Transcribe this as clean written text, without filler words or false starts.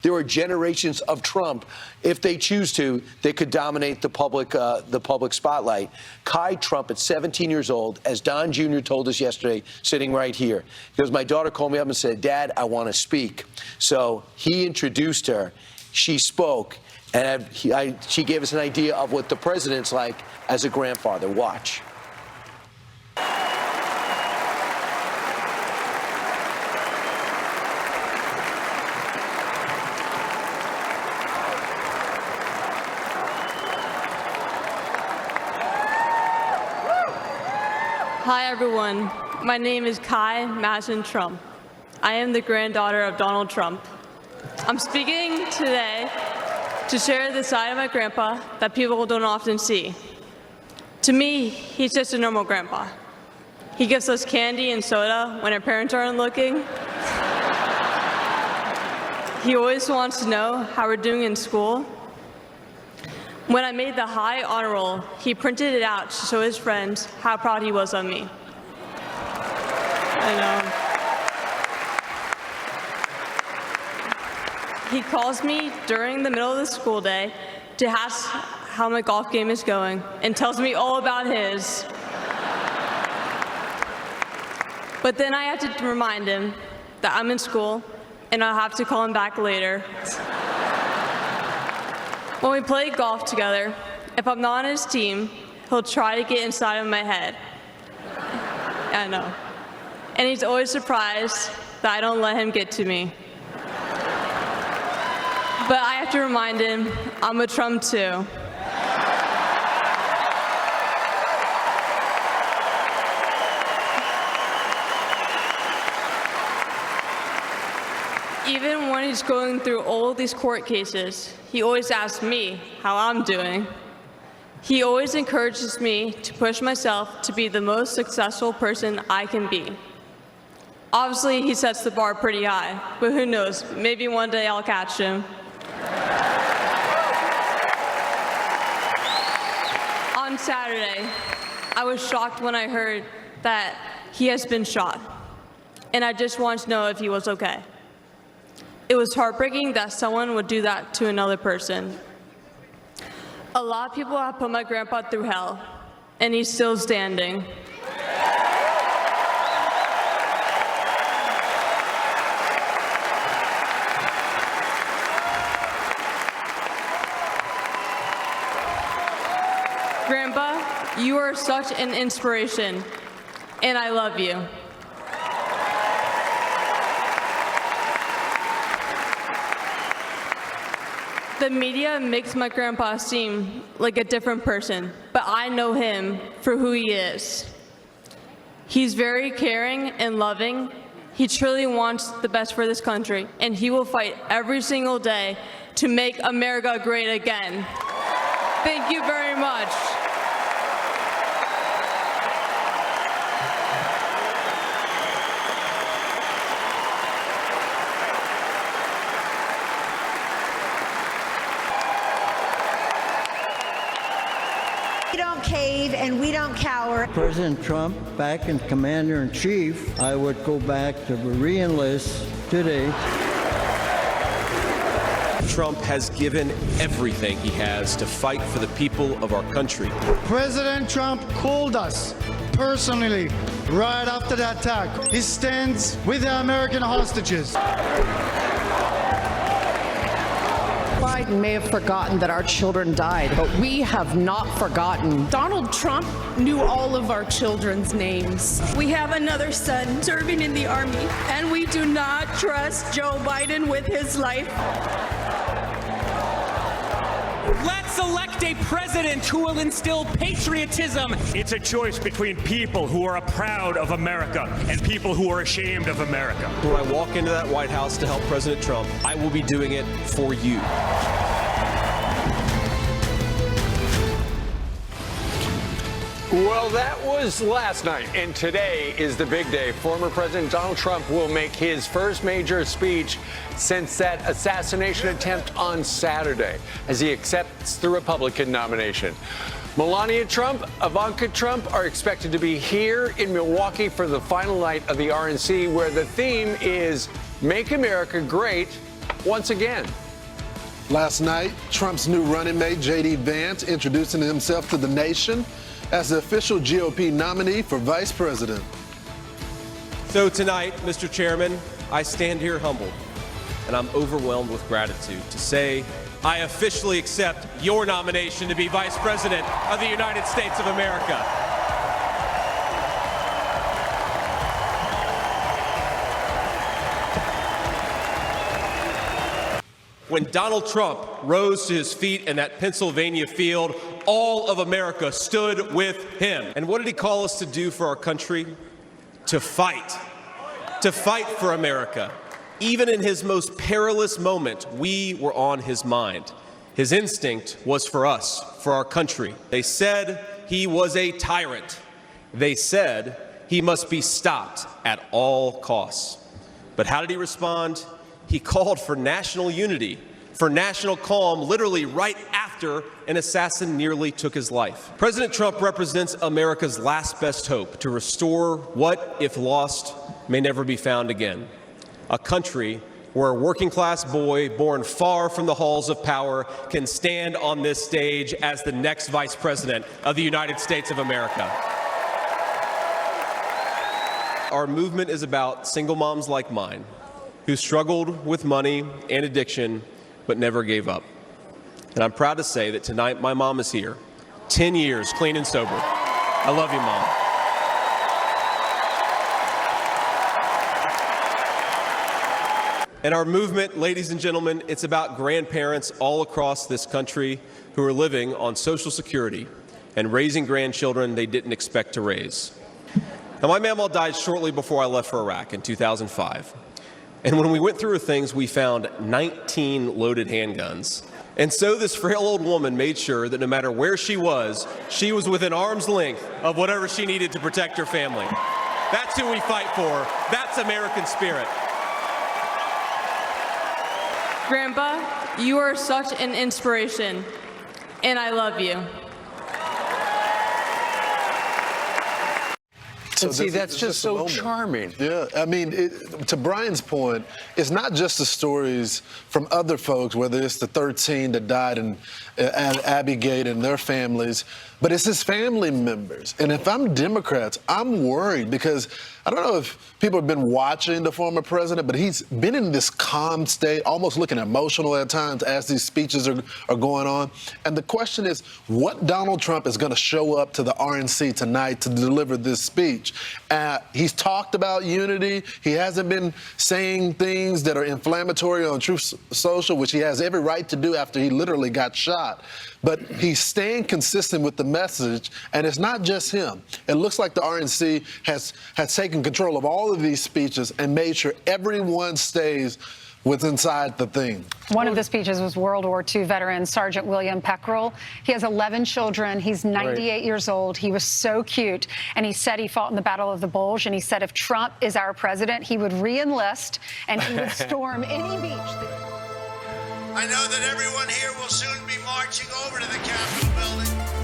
There are generations of Trump. If they choose to, they could dominate the public spotlight. Kai Trump, at 17 years old, as Don Jr. told us yesterday, sitting right here, he goes, my daughter called me up and said, Dad, I want to speak. So he introduced her. She spoke, and she gave us an idea of what the president's like as a grandfather. Watch. Hi, everyone. My name is Kai Madison Trump. I am the granddaughter of Donald Trump. I'm speaking today to share the side of my grandpa that people don't often see. To me, he's just a normal grandpa. He gives us candy and soda when our parents aren't looking. He always wants to know how we're doing in school. When I made the high honor roll, he printed it out to show his friends how proud he was of me. I know. He calls me during the middle of the school day to ask how my golf game is going and tells me all about his. But then I have to remind him that I'm in school and I'll have to call him back later. When we play golf together, if I'm not on his team, he'll try to get inside of my head. I know. And he's always surprised that I don't let him get to me. But I have to remind him, I'm a Trump too. Even when he's going through all these court cases, he always asks me how I'm doing. He always encourages me to push myself to be the most successful person I can be. Obviously, he sets the bar pretty high, but who knows, maybe one day I'll catch him. On Saturday, I was shocked when I heard that he has been shot, and I just wanted to know if he was okay. It was heartbreaking that someone would do that to another person. A lot of people have put my grandpa through hell, and he's still standing. Grandpa, you are such an inspiration, and I love you. The media makes my grandpa seem like a different person, but I know him for who he is. He's very caring and loving. He truly wants the best for this country, and he will fight every single day to make America great again. Thank you very much. We don't cave and we don't cower. President Trump, back in Commander-in-Chief, I would go back to re-enlist today. Trump has given everything he has to fight for the people of our country. President Trump called us personally right after the attack. He stands with the American hostages. Biden may have forgotten that our children died, but we have not forgotten. Donald Trump knew all of our children's names. We have another son serving in the Army, and we do not trust Joe Biden with his life. Let's elect a president who will instill patriotism. It's a choice between people who are proud of America and people who are ashamed of America. When I walk into that White House to help President Trump, I will be doing it for you. Well, that was last night, and today is the big day. Former President Donald Trump will make his first major speech since that assassination attempt on Saturday, as he accepts the Republican nomination. Melania Trump, Ivanka Trump are expected to be here in Milwaukee for the final night of the RNC, where the theme is Make America Great once again. Last night, Trump's new running mate, J.D. Vance, introducing himself to the nation as the official GOP nominee for vice president. So tonight, Mr. Chairman, I stand here humbled, and I'm overwhelmed with gratitude to say I officially accept your nomination to be Vice President of the United States of America. When Donald Trump rose to his feet in that Pennsylvania field, all of America stood with him. And what did he call us to do for our country? To fight for America. Even in his most perilous moment, we were on his mind. His instinct was for us, for our country. They said he was a tyrant. They said he must be stopped at all costs. But how did he respond? He called for national unity, for national calm, literally right after an assassin nearly took his life. President Trump represents America's last best hope to restore what, if lost, may never be found again. A country where a working-class boy born far from the halls of power can stand on this stage as the next Vice President of the United States of America. Our movement is about single moms like mine, who struggled with money and addiction, but never gave up. And I'm proud to say that tonight my mom is here, 10 years clean and sober. I love you, Mom. And our movement, ladies and gentlemen, it's about grandparents all across this country who are living on Social Security and raising grandchildren they didn't expect to raise. Now, my mamaw died shortly before I left for Iraq in 2005. And when we went through her things, we found 19 loaded handguns. And so this frail old woman made sure that no matter where she was within arm's length of whatever she needed to protect her family. That's who we fight for. That's American spirit. Grandpa, you are such an inspiration, and I love you. And see, that's just so charming. Yeah, I mean, to Brian's point, it's not just the stories from other folks, whether it's the 13 that died in Abbey-Gate and their families, but it's his family members. And if I'm Democrats, I'm worried because I don't know if people have been watching the former president, but he's been in this calm state, almost looking emotional at times as these speeches are going on. And the question is, what Donald Trump is going to show up to the RNC tonight to deliver this speech? He's talked about unity. He hasn't been saying things that are inflammatory on Truth Social, which he has every right to do after he literally got shot. But he's staying consistent with the message, and it's not just him. It looks like the RNC has taken control of all of these speeches and made sure everyone stays inside the thing. One of the speeches was World War II veteran Sergeant William Peckrell. He has 11 children. He's 98 years old. He was so cute. And he said he fought in the Battle of the Bulge. And he said if Trump is our president, he would re-enlist and he would storm any beach. I know that everyone here will soon be marching over to the Capitol building.